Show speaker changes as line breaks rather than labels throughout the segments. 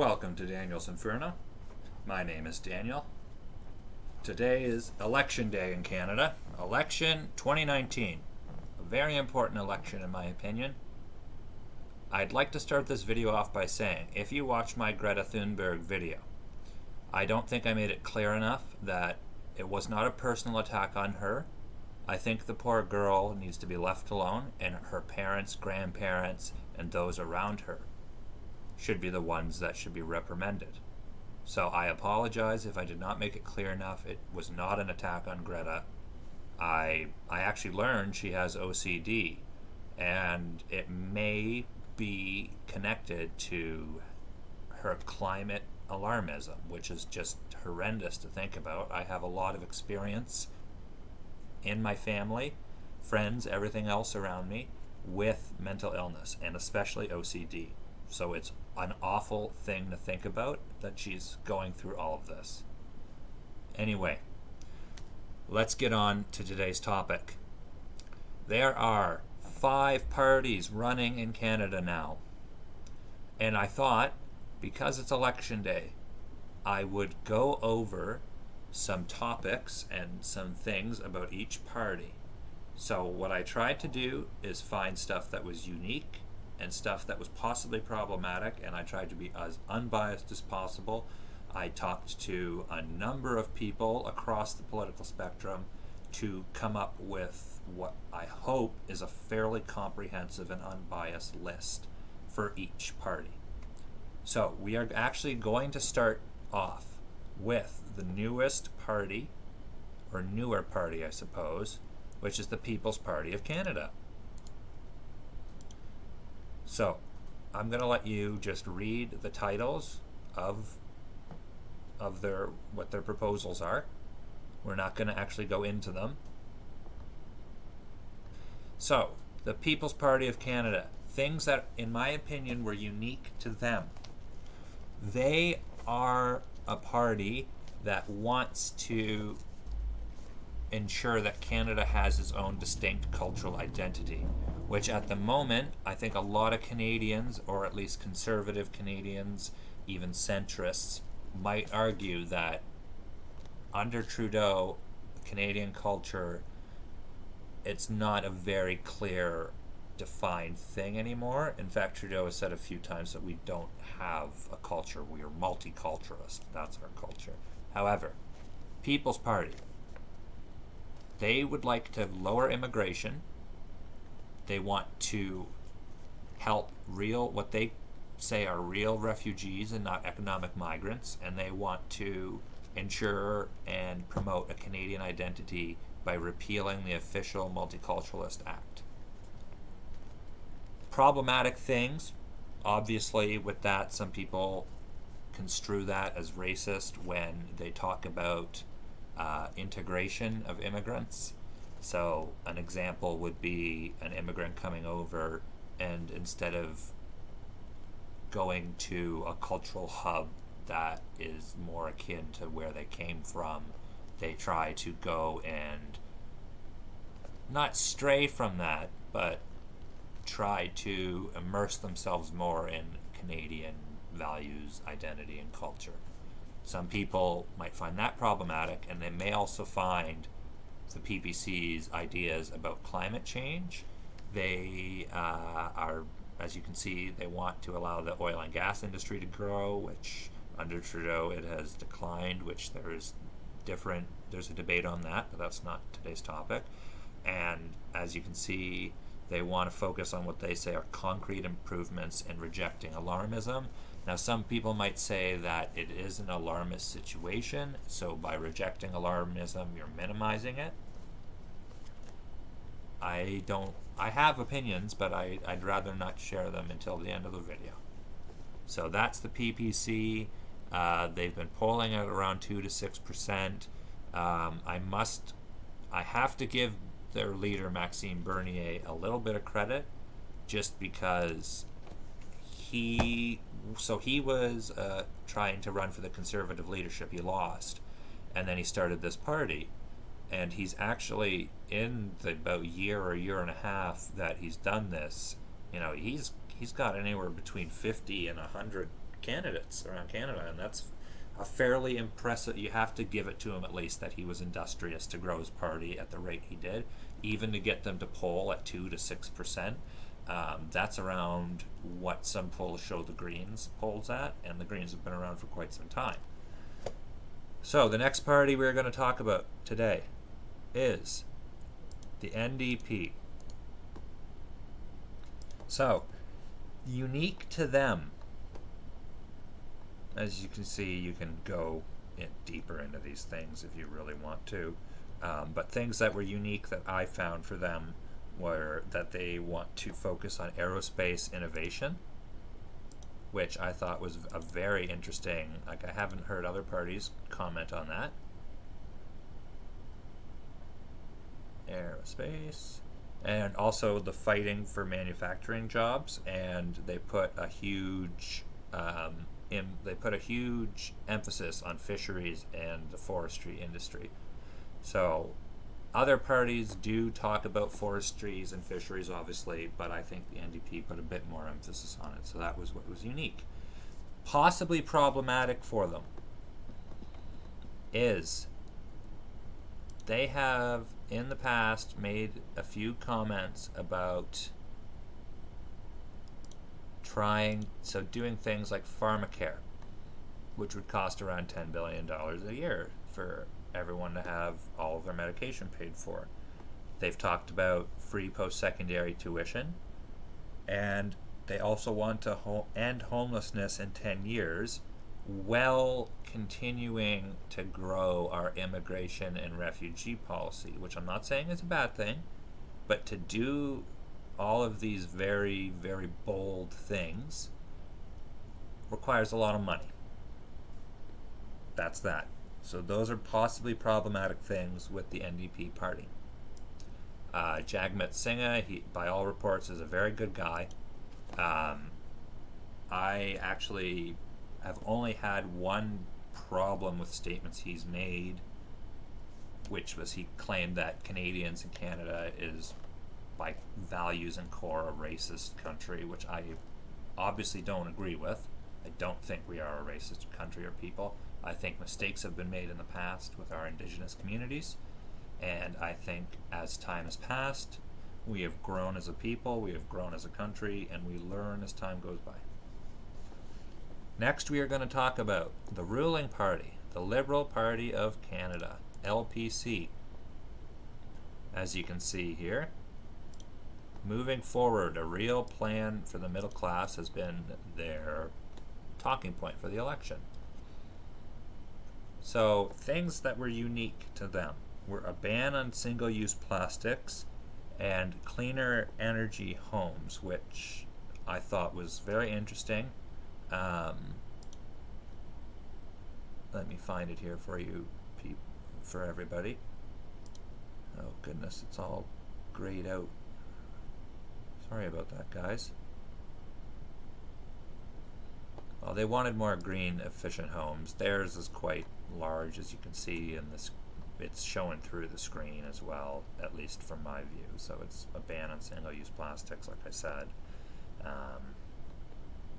Welcome to Daniel's Inferno. My name is Daniel. Today is Election Day in Canada. Election 2019. A very important election in my opinion. I'd like to start this video off by saying, if you watched my Greta Thunberg video, I don't think I made it clear enough that it was not a personal attack on her. I think the poor girl needs to be left alone, and her parents, grandparents, and those around her should be the ones that should be reprimanded. So I apologize if I did not make it clear enough. It was not an attack on Greta. I actually learned she has OCD, and it may be connected to her climate alarmism, which is just horrendous to think about. I have a lot of experience in my family, friends, everything else around me with mental illness, and especially OCD. So it's an awful thing to think about that she's going through all of this. Anyway, let's get on to today's topic. There are 5 parties running in Canada now. And I thought, because it's election day, I would go over some topics and some things about each party. So what I tried to do is find stuff that was unique and stuff that was possibly problematic, and I tried to be as unbiased as possible. I talked to a number of people across the political spectrum to come up with what I hope is a fairly comprehensive and unbiased list for each party. So we are actually going to start off with the newest party, or newer party I suppose, which is the People's Party of Canada. So, I'm going to let you just read the titles of what their proposals are. We're not going to actually go into them. So, the People's Party of Canada, things that, in my opinion, were unique to them. They are a party that wants to ensure that Canada has its own distinct cultural identity, which at the moment, I think a lot of Canadians, or at least conservative Canadians, even centrists, might argue that under Trudeau, Canadian culture, it's not a very clear, defined thing anymore. In fact, Trudeau has said a few times that we don't have a culture. We are multiculturalist. That's our culture. However, People's Party, they would like to lower immigration. They want to help what they say are real refugees and not economic migrants, and they want to ensure and promote a Canadian identity by repealing the official Multiculturalist Act. Problematic things, obviously with that, some people construe that as racist when they talk about integration of immigrants. So an example would be an immigrant coming over, and instead of going to a cultural hub that is more akin to where they came from, they try to go and not stray from that, but try to immerse themselves more in Canadian values, identity, and culture. Some people might find that problematic, and they may also find the PPC's ideas about climate change. They are, as you can see, they want to allow the oil and gas industry to grow, which under Trudeau it has declined, which there's a debate on that, but that's not today's topic. And as you can see, they want to focus on what they say are concrete improvements and rejecting alarmism. Now, some people might say that it is an alarmist situation, so by rejecting alarmism, you're minimizing it. I have opinions, but I'd rather not share them until the end of the video. So that's the PPC. They've been polling at around 2 to 6%. I have to give their leader, Maxime Bernier, a little bit of credit, just because he was trying to run for the Conservative leadership. He lost, and then he started this party, and he's actually, in the about year or year and a half that he's done this, he's got anywhere between 50 and 100 candidates around Canada, and that's a fairly impressive. You have to give it to him at least that he was industrious to grow his party at the rate he did, even to get them to poll at 2 to 6%. That's around what some polls show the Greens polls at, and the Greens have been around for quite some time. So the next party we're going to talk about today is the NDP. So, unique to them, as you can see, you can go deeper into these things if you really want to, but things that were unique that I found for them were that they want to focus on aerospace innovation, which I thought was a very interesting, like I haven't heard other parties comment on that. Aerospace. And also the fighting for manufacturing jobs, and they put a huge emphasis on fisheries and the forestry industry. So other parties do talk about forestries and fisheries, obviously, but I think the NDP put a bit more emphasis on it, so that was what was unique. Possibly problematic for them is they have in the past made a few comments about doing things like pharmacare, which would cost around $10 billion a year for everyone to have all of their medication paid for. They've talked about free post-secondary tuition, and they also want to end homelessness in 10 years while continuing to grow our immigration and refugee policy, which I'm not saying is a bad thing, but to do all of these very, very bold things requires a lot of money. That's that. So those are possibly problematic things with the NDP party. Jagmeet Singh, he, by all reports, is a very good guy. I actually have only had one problem with statements he's made, which was he claimed that Canadians and Canada is, by values and core, a racist country, which I obviously don't agree with. I don't think we are a racist country or people. I think mistakes have been made in the past with our Indigenous communities, and I think as time has passed, we have grown as a people, we have grown as a country, and we learn as time goes by. Next, we are going to talk about the ruling party, the Liberal Party of Canada, LPC. As you can see here, moving forward, a real plan for the middle class has been their talking point for the election. So, things that were unique to them were a ban on single-use plastics and cleaner energy homes, which I thought was very interesting. Let me find it here for you, for everybody. Oh goodness, it's all grayed out. Sorry about that, guys. Well, they wanted more green, efficient homes. Theirs is quite large, as you can see, and it's showing through the screen as well, at least from my view. So it's a ban on single-use plastics, like I said.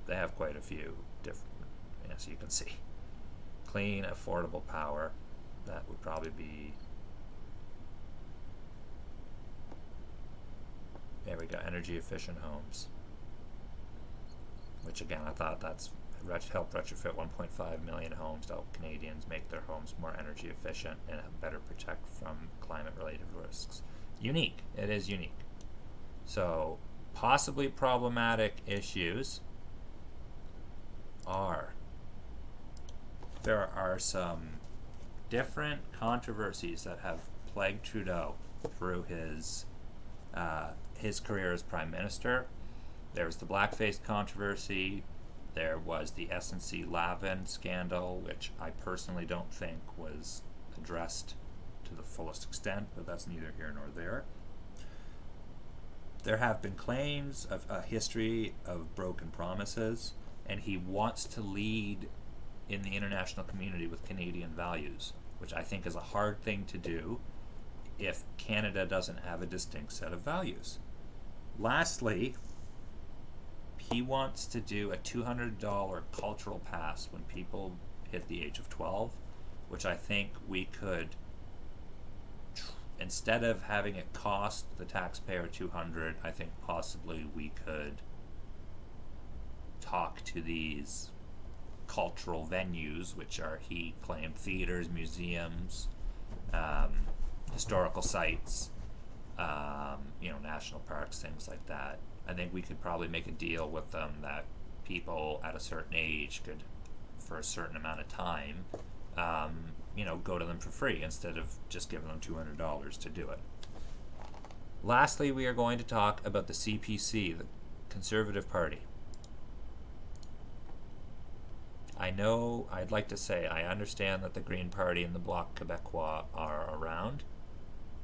They have quite a few different, as you can see. Clean, affordable power. That would probably be, there we go, energy efficient homes. Which again, I thought that's help retrofit 1.5 million homes to help Canadians make their homes more energy efficient and better protect from climate related risks. Unique. It is unique. So possibly problematic issues are, there are some different controversies that have plagued Trudeau through his career as Prime Minister. There was the blackface controversy. There was the SNC-Lavalin scandal, which I personally don't think was addressed to the fullest extent, but that's neither here nor there. There have been claims of a history of broken promises, and he wants to lead in the international community with Canadian values, which I think is a hard thing to do if Canada doesn't have a distinct set of values. Lastly, He wants to do a $200 cultural pass when people hit the age of 12, which I think we could, instead of having it cost the taxpayer $200, I think possibly we could talk to these cultural venues, which are, he claimed, theaters, museums, historical sites, national parks, things like that. I think we could probably make a deal with them that people at a certain age could, for a certain amount of time, go to them for free instead of just giving them $200 to do it. Lastly, we are going to talk about the CPC, the Conservative Party. I'd like to say I understand that the Green Party and the Bloc Québécois are around.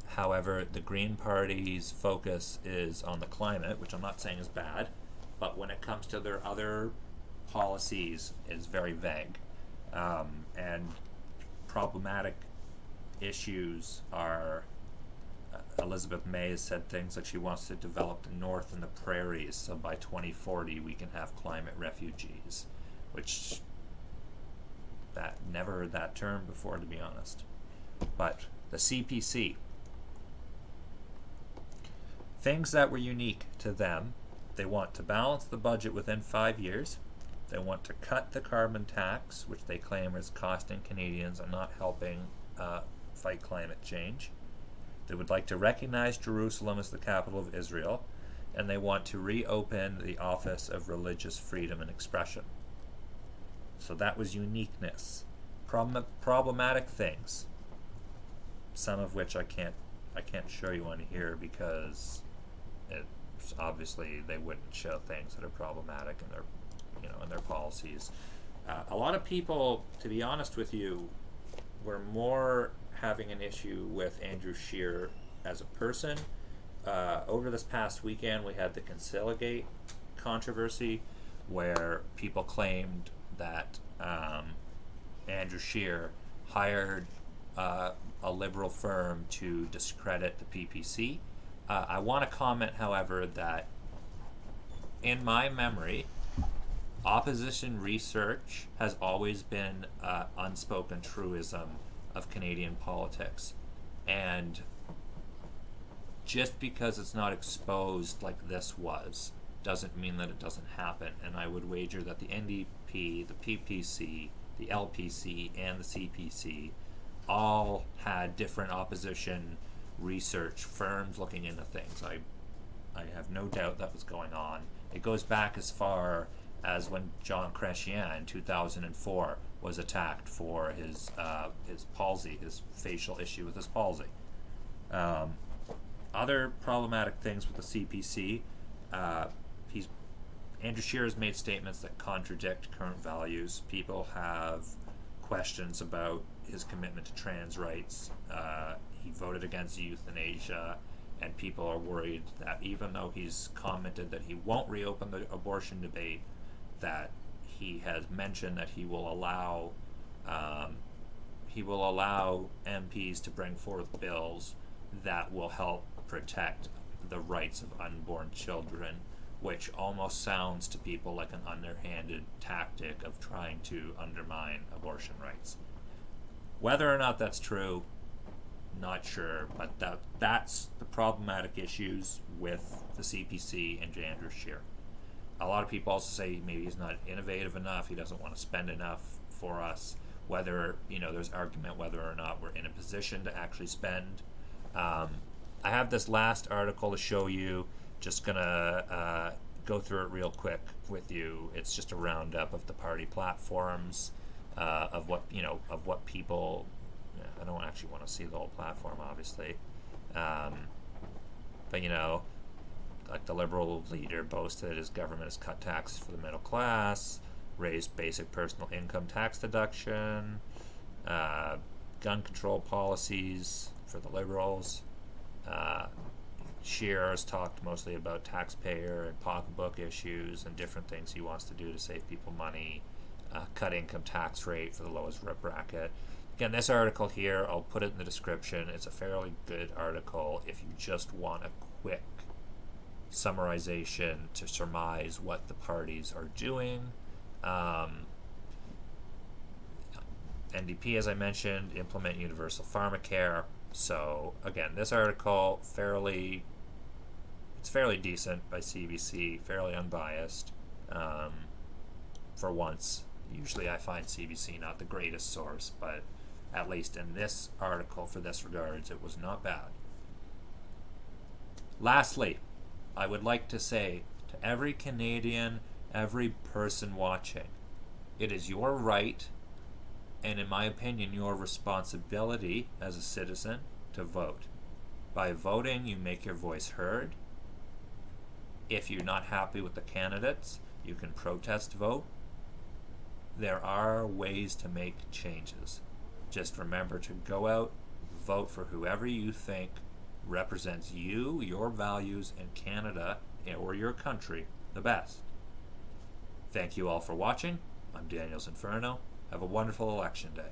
However, the Green Party's focus is on the climate, which I'm not saying is bad, but when it comes to their other policies, it's very vague. And problematic issues are, Elizabeth May has said things like she wants to develop the North and the prairies, so by 2040 we can have climate refugees, which never heard that term before, to be honest. But the CPC, things that were unique to them: they want to balance the budget within 5 years. They want to cut the carbon tax, which they claim is costing Canadians and not helping fight climate change. They would like to recognize Jerusalem as the capital of Israel, and they want to reopen the Office of Religious Freedom and Expression. So that was uniqueness. Problematic things, some of which I can't show you on here because it's obviously they wouldn't show things that are problematic in their policies. A lot of people, to be honest with you, were more having an issue with Andrew Scheer as a person. Over this past weekend, we had the Conciliagate controversy, where people claimed that Andrew Scheer hired a liberal firm to discredit the PPC. I want to comment, however, that in my memory, opposition research has always been an unspoken truism of Canadian politics. And just because it's not exposed like this was, doesn't mean that it doesn't happen. And I would wager that the NDP, the PPC, the LPC, and the CPC all had different opposition research firms looking into things. I have no doubt that was going on. It goes back as far as when John Chrétien in 2004 was attacked for his palsy, his facial issue with his palsy. Other problematic things with the CPC, Andrew Scheer has made statements that contradict current values. People have questions about his commitment to trans rights. He voted against euthanasia, and people are worried that even though he's commented that he won't reopen the abortion debate, that he has mentioned that he will allow MPs to bring forth bills that will help protect the rights of unborn children, which almost sounds to people like an underhanded tactic of trying to undermine abortion rights. Whether or not that's true, not sure, but that's the problematic issues with the CPC and Andrew Scheer. A lot of people also say maybe he's not innovative enough, he doesn't want to spend enough for us, whether, there's argument whether or not we're in a position to actually spend. I have this last article to show you, just gonna go through it real quick with you. It's just a roundup of the party platforms, of what people, I don't actually want to see the whole platform, obviously, but like the Liberal leader boasted his government has cut taxes for the middle class, raised basic personal income tax deduction, gun control policies for the Liberals. Scheer has talked mostly about taxpayer and pocketbook issues and different things he wants to do to save people money, cut income tax rate for the lowest bracket. Again, this article here, I'll put it in the description. It's a fairly good article if you just want a quick summarization to surmise what the parties are doing. NDP, as I mentioned, implement universal pharmacare. So again, this article it's fairly decent by CBC, fairly unbiased. For once, usually I find CBC not the greatest source, but at least in this article, for this regards, it was not bad. Lastly, I would like to say to every Canadian, every person watching, it is your right, and in my opinion, your responsibility as a citizen to vote. By voting, you make your voice heard. If you're not happy with the candidates, you can protest vote. There are ways to make changes. Just remember to go out, vote for whoever you think represents you, your values, and Canada, or your country, the best. Thank you all for watching. I'm Daniel's Inferno. Have a wonderful election day.